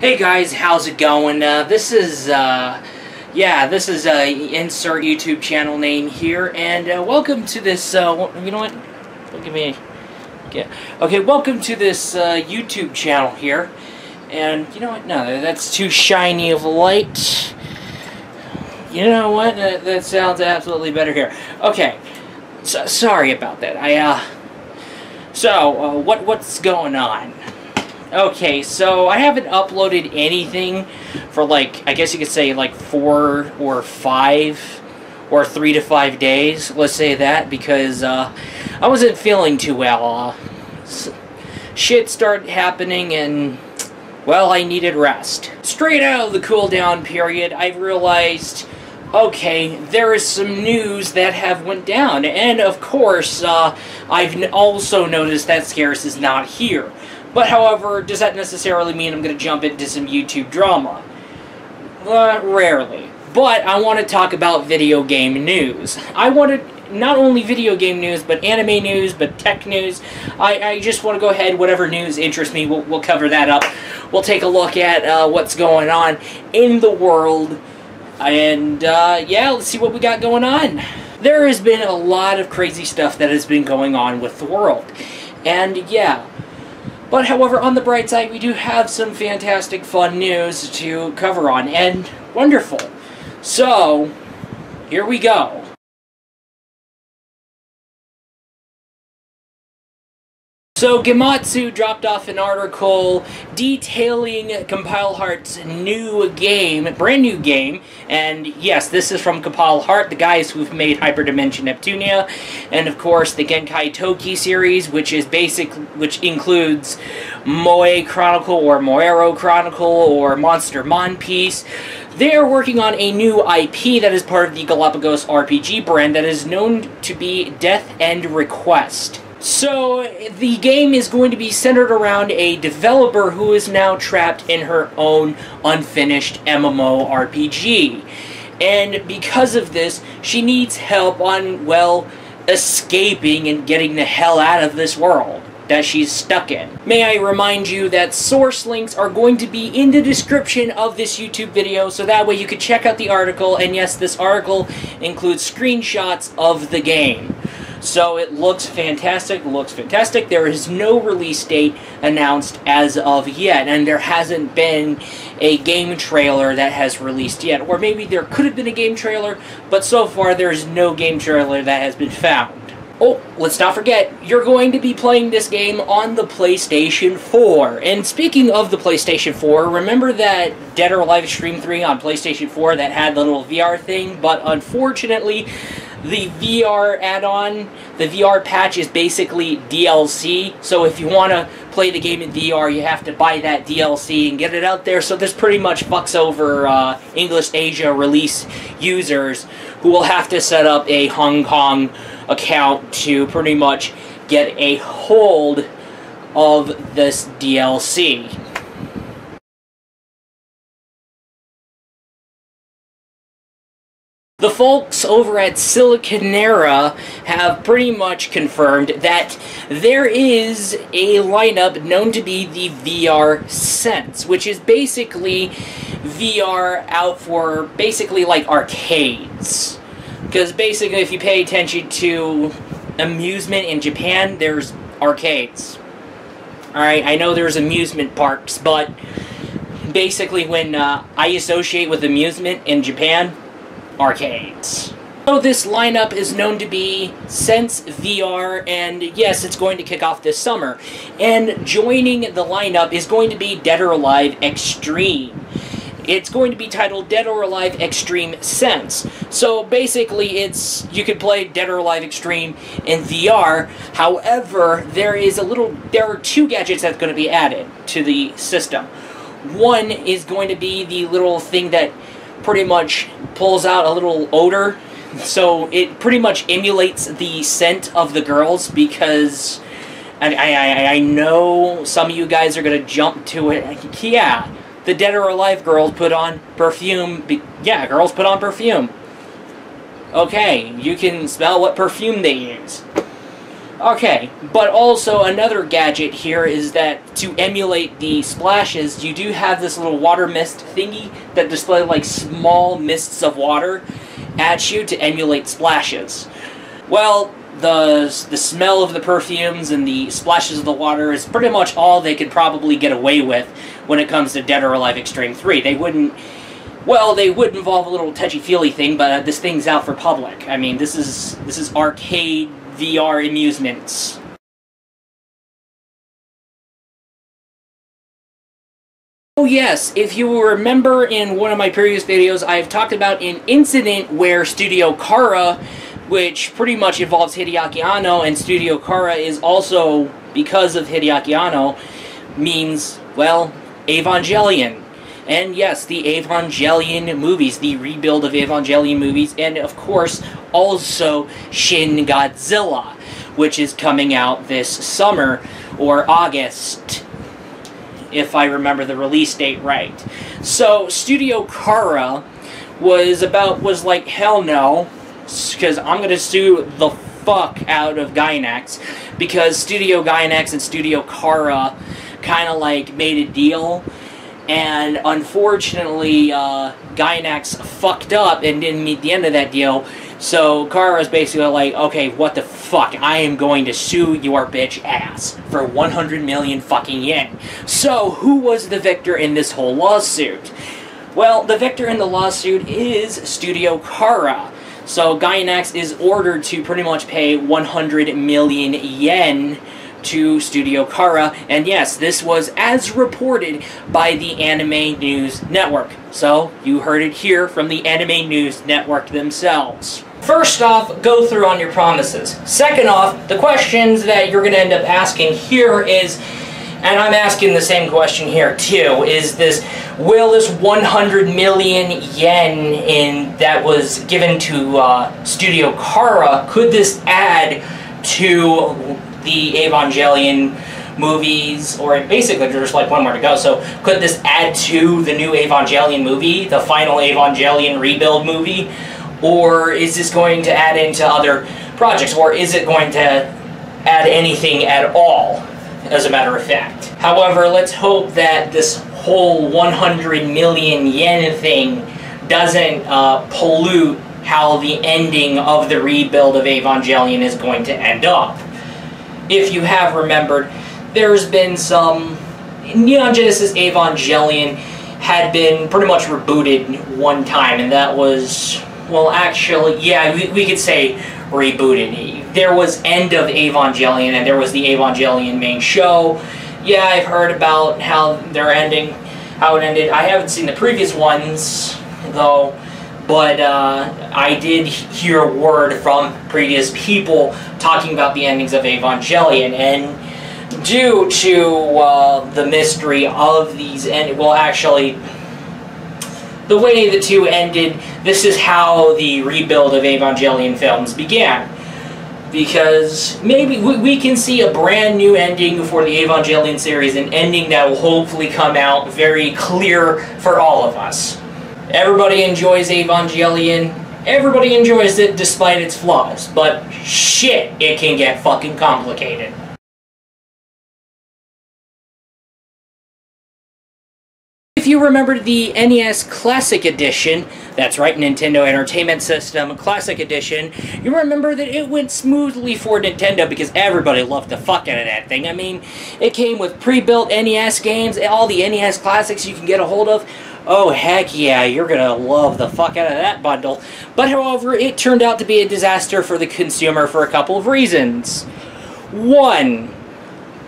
Hey guys, how's it going? This is insert YouTube channel name here, and welcome to this, you know what, give me, okay, welcome to this, YouTube channel here, and, you know what, no, that's too shiny of a light, you know what, that sounds absolutely better here. Okay, so, sorry about that, what's going on? Okay, so I haven't uploaded anything for, like, I guess you could say, like, 4 or 5 or 3 to 5 days, let's say that, because I wasn't feeling too well. Shit started happening and, well, I needed rest. Straight out of the cool down period, I realized, okay, there is some news that have went down, and of course, I've also noticed that Scarce is not here. But, however, does that necessarily mean I'm going to jump into some YouTube drama? Rarely. But I want to talk about video game news. I wanted not only video game news, but anime news, but tech news. I just want to go ahead, whatever news interests me, we'll cover that up. We'll take a look at what's going on in the world. And, yeah, let's see what we got going on. There has been a lot of crazy stuff that has been going on with the world. And, yeah. But, however, on the bright side, we do have some fantastic fun news to cover on, and wonderful. So, here we go. So, Gainax dropped off an article detailing Compile Heart's new game, brand new game, and yes, this is from Compile Heart, the guys who've made Hyperdimension Neptunia, and of course the Genkai Toki series, which includes Moe Chronicle or Moero Chronicle or Monster Mon Piece. They are working on a new IP that is part of the Galapagos RPG brand that is known to be Death End Request. So, the game is going to be centered around a developer who is now trapped in her own unfinished MMORPG. And because of this, she needs help on, well, escaping and getting the hell out of this world that she's stuck in. May I remind you that source links are going to be in the description of this YouTube video, so that way you can check out the article, and yes, this article includes screenshots of the game. So it looks fantastic, There is no release date announced as of yet, and there hasn't been a game trailer that has released yet. Or maybe there could have been a game trailer, but so far there is no game trailer that has been found. Oh, let's not forget, you're going to be playing this game on the PlayStation 4. And speaking of the PlayStation 4, remember that Dead or Alive Extreme 3 on PlayStation 4 that had the little VR thing? But unfortunately, the VR add-on, the VR patch is basically DLC, so if you want to play the game in VR, you have to buy that DLC and get it out there, so this pretty much fucks over English Asia release users who will have to set up a Hong Kong account to pretty much get a hold of this DLC. The folks over at Siliconera have pretty much confirmed that there is a lineup known to be the VRSense, which is basically VR out for basically like arcades. Because basically if you pay attention to amusement in Japan, there's arcades. Alright, I know there's amusement parks, but basically when I associate with amusement in Japan, arcades. So this lineup is known to be Sense VR, and yes, it's going to kick off this summer. And joining the lineup is going to be Dead or Alive Xtreme. It's going to be titled Dead or Alive Xtreme Sense. So basically you could play Dead or Alive Xtreme in VR. However, there are 2 gadgets that's going to be added to the system. One is going to be the little thing that pretty much pulls out a little odor, so it pretty much emulates the scent of the girls, because I know some of you guys are gonna jump to it. Yeah, the Dead or Alive girls put on perfume. Yeah, girls put on perfume. Okay, you can smell what perfume they use. Okay, but also another gadget here is that to emulate the splashes, you do have this little water mist thingy that displays like small mists of water at you to emulate splashes. Well, the smell of the perfumes and the splashes of the water is pretty much all they could probably get away with when it comes to Dead or Alive Extreme 3. They wouldn't... Well, they would involve a little touchy-feely thing, but this thing's out for public. I mean, this is arcade VR amusements. Oh yes, if you remember in one of my previous videos, I've talked about an incident where Studio Kara, which pretty much involves Hideaki Anno, and Studio Kara is also, because of Hideaki Anno, means, well, Evangelion. And yes, the Evangelion movies, the rebuild of Evangelion movies, and of course, also Shin Godzilla, which is coming out this summer, or August, if I remember the release date right. So, Studio Kara was like, hell no, because I'm gonna sue the fuck out of Gainax, because Studio Gainax and Studio Kara kind of like made a deal, and unfortunately, Gainax fucked up and didn't meet the end of that deal, so Kara's basically like, okay, what the fuck, I am going to sue your bitch ass for 100 million fucking yen. So, who was the victor in this whole lawsuit? Well, the victor in the lawsuit is Studio Kara. So, Gainax is ordered to pretty much pay 100 million yen to Studio Kara, and yes, this was as reported by the Anime News Network. So, you heard it here from the Anime News Network themselves. First off, go through on your promises. Second off, the questions that you're going to end up asking here is, and I'm asking the same question here too, is this, will this 100 million yen that was given to Studio Kara, could this add to the Evangelion movies, or basically there's like one more to go, so could this add to the new Evangelion movie, the final Evangelion rebuild movie, or is this going to add into other projects, or is it going to add anything at all, as a matter of fact? However, let's hope that this whole 100 million yen thing doesn't pollute how the ending of the rebuild of Evangelion is going to end up. If you have remembered, there's been some... Neon Genesis Evangelion had been pretty much rebooted one time, and that was... Well, actually, yeah, we could say rebooted. There was End of Evangelion, and there was the Evangelion main show. Yeah, I've heard about how they're ending, how it ended. I haven't seen the previous ones, though, but I did hear word from previous people talking about the endings of Evangelion, and due to the mystery of these well, actually, the way the two ended, this is how the rebuild of Evangelion films began. Because maybe we can see a brand new ending for the Evangelion series, an ending that will hopefully come out very clear for all of us. Everybody enjoys Evangelion. Everybody enjoys it despite its flaws. But shit, it can get fucking complicated. If you remember the NES Classic Edition, that's right, Nintendo Entertainment System Classic Edition, you remember that it went smoothly for Nintendo because everybody loved the fuck out of that thing. I mean, it came with pre-built NES games, all the NES Classics you can get a hold of. Oh, heck yeah, you're gonna love the fuck out of that bundle. But however, it turned out to be a disaster for the consumer for a couple of reasons. One,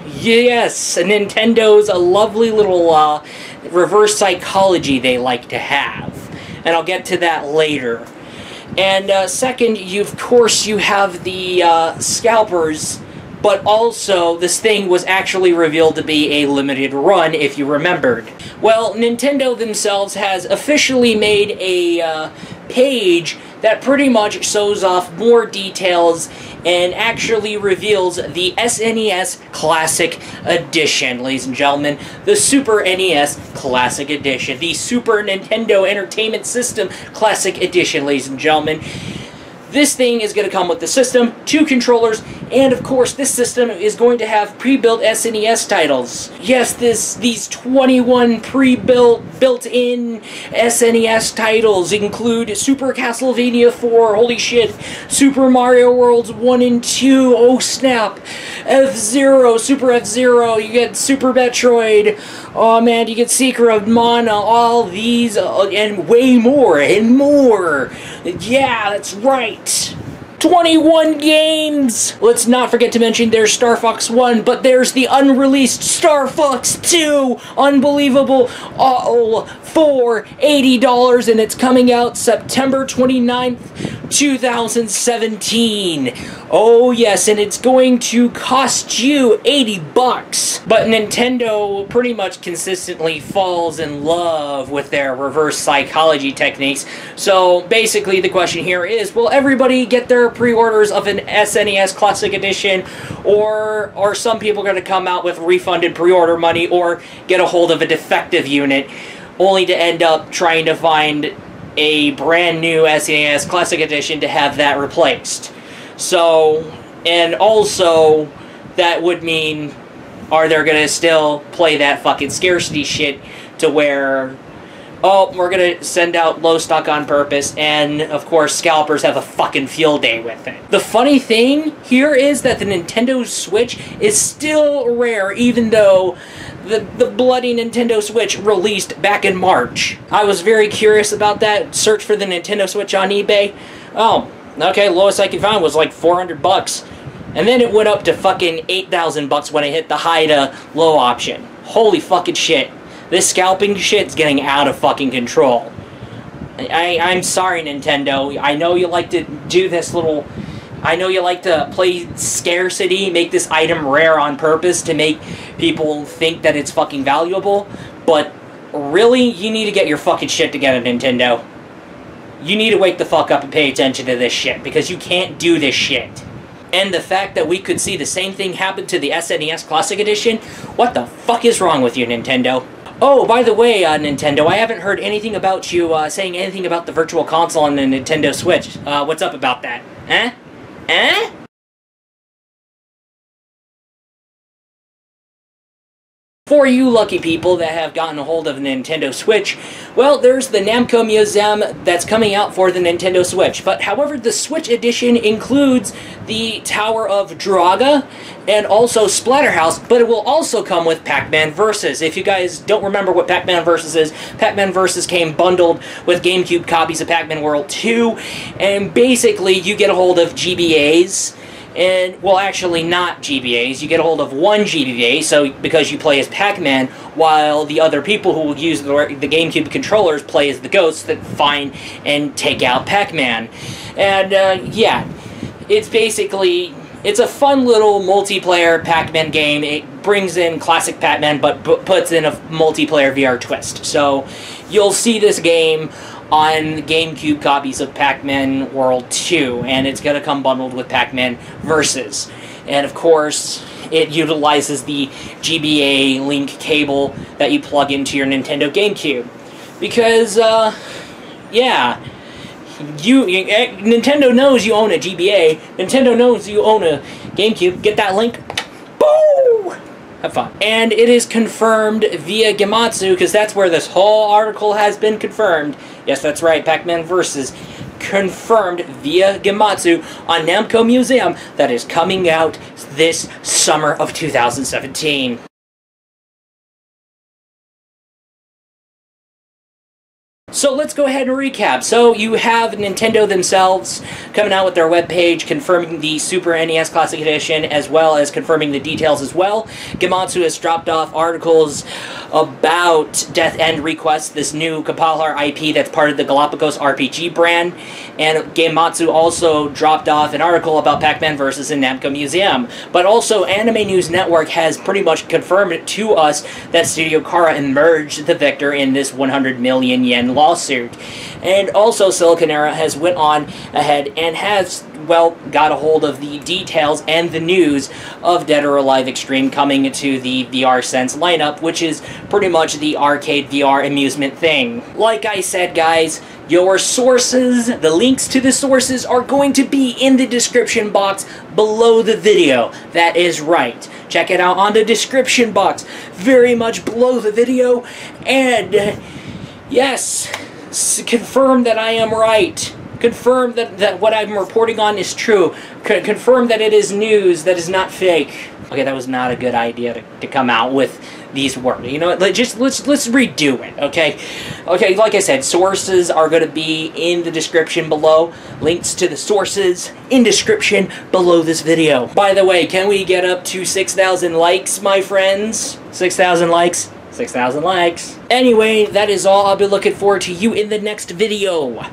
yes, Nintendo's a lovely little reverse psychology they like to have. And I'll get to that later. And second, of course, you have the scalpers, but also this thing was actually revealed to be a limited run, if you remembered. Well, Nintendo themselves has officially made a page that pretty much shows off more details and actually reveals the SNES Classic Edition, ladies and gentlemen. The Super NES Classic Edition. The Super Nintendo Entertainment System Classic Edition, ladies and gentlemen. This thing is going to come with the system, 2 controllers, And of course, this system is going to have pre-built SNES titles. Yes, these 21 pre-built, built-in SNES titles include Super Castlevania 4, holy shit, Super Mario Worlds 1 and 2, oh snap, F-Zero, Super F-Zero, you get Super Metroid, oh man, you get Secret of Mana, all these, and way more, and more. Yeah, that's right. 21 games! Let's not forget to mention there's Star Fox 1, but there's the unreleased Star Fox 2! Unbelievable! All for $80, and it's coming out September 29th, 2017. Oh yes, and it's going to cost you $80. But Nintendo pretty much consistently falls in love with their reverse psychology techniques. So basically the question here is, will everybody get their pre-orders of an SNES Classic Edition, or are some people going to come out with refunded pre-order money or get a hold of a defective unit only to end up trying to find a brand new SNES Classic Edition to have that replaced? So, and also that would mean, are they going to still play that fucking scarcity shit to where, oh, we're going to send out low stock on purpose, and of course scalpers have a fucking field day with it. The funny thing here is that the Nintendo Switch is still rare, even though the bloody Nintendo Switch released back in March. I was very curious about that. Search for the Nintendo Switch on eBay. Oh, okay, lowest I could find was like $400. And then it went up to fucking $8,000 when I hit the high to low option. Holy fucking shit. This scalping shit's getting out of fucking control. I'm sorry, Nintendo. I know you like to do this little... I know you like to play scarcity, make this item rare on purpose to make people think that it's fucking valuable, but really, you need to get your fucking shit together, Nintendo. You need to wake the fuck up and pay attention to this shit, because you can't do this shit. And the fact that we could see the same thing happen to the SNES Classic Edition, what the fuck is wrong with you, Nintendo? Oh, by the way, Nintendo, I haven't heard anything about you saying anything about the Virtual Console on the Nintendo Switch. What's up about that? Eh? Eh? For you lucky people that have gotten a hold of a Nintendo Switch, well, there's the Namco Museum that's coming out for the Nintendo Switch. But however, the Switch edition includes the Tower of Draga and also Splatterhouse, but it will also come with Pac-Man Versus. If you guys don't remember what Pac-Man Versus is, Pac-Man Versus came bundled with GameCube copies of Pac-Man World 2, and basically you get a hold of GBAs. And, well, actually not GBAs. You get a hold of one GBA, so because you play as Pac-Man, while the other people who will use the GameCube controllers play as the ghosts that find and take out Pac-Man. And, yeah, it's basically... It's a fun little multiplayer Pac-Man game. It brings in classic Pac-Man, but puts in a multiplayer VR twist. So, you'll see this game on GameCube copies of Pac-Man World 2, and it's going to come bundled with Pac-Man Versus. And of course, it utilizes the GBA link cable that you plug into your Nintendo GameCube. Because, yeah, Nintendo knows you own a GBA, Nintendo knows you own a GameCube, get that link, boom! Have fun. And it is confirmed via Gematsu, because that's where this whole article has been confirmed. Yes, that's right, Pac-Man Versus. Confirmed via Gematsu on Namco Museum that is coming out this summer of 2017. So let's go ahead and recap. So you have Nintendo themselves coming out with their webpage confirming the Super NES Classic Edition as well as confirming the details as well. Gematsu has dropped off articles about Death End Request, this new Compile Heart IP that's part of the Galapagos RPG brand. And Gematsu also dropped off an article about Pac-Man Versus in Namco Museum. But also Anime News Network has pretty much confirmed to us that Studio Khara emerged the victor in this 100 million yen Lawsuit. And also Siliconera has went on ahead and has, well, got a hold of the details and the news of Dead or Alive Xtreme coming to the VRSense lineup, which is pretty much the arcade VR amusement thing. Like I said, guys, your sources, the links to the sources, are going to be in the description box below the video. That is right. Check it out on the description box, very much below the video, and yes, confirm that I am right. Confirm that what I'm reporting on is true. Confirm that it is news, that is not fake. Okay, that was not a good idea to come out with these words. You know what, let's redo it, okay? Okay, like I said, sources are going to be in the description below. Links to the sources in description below this video. By the way, can we get up to 6,000 likes, my friends? 6,000 likes? 6,000 likes. Anyway, that is all. I'll be looking forward to you in the next video.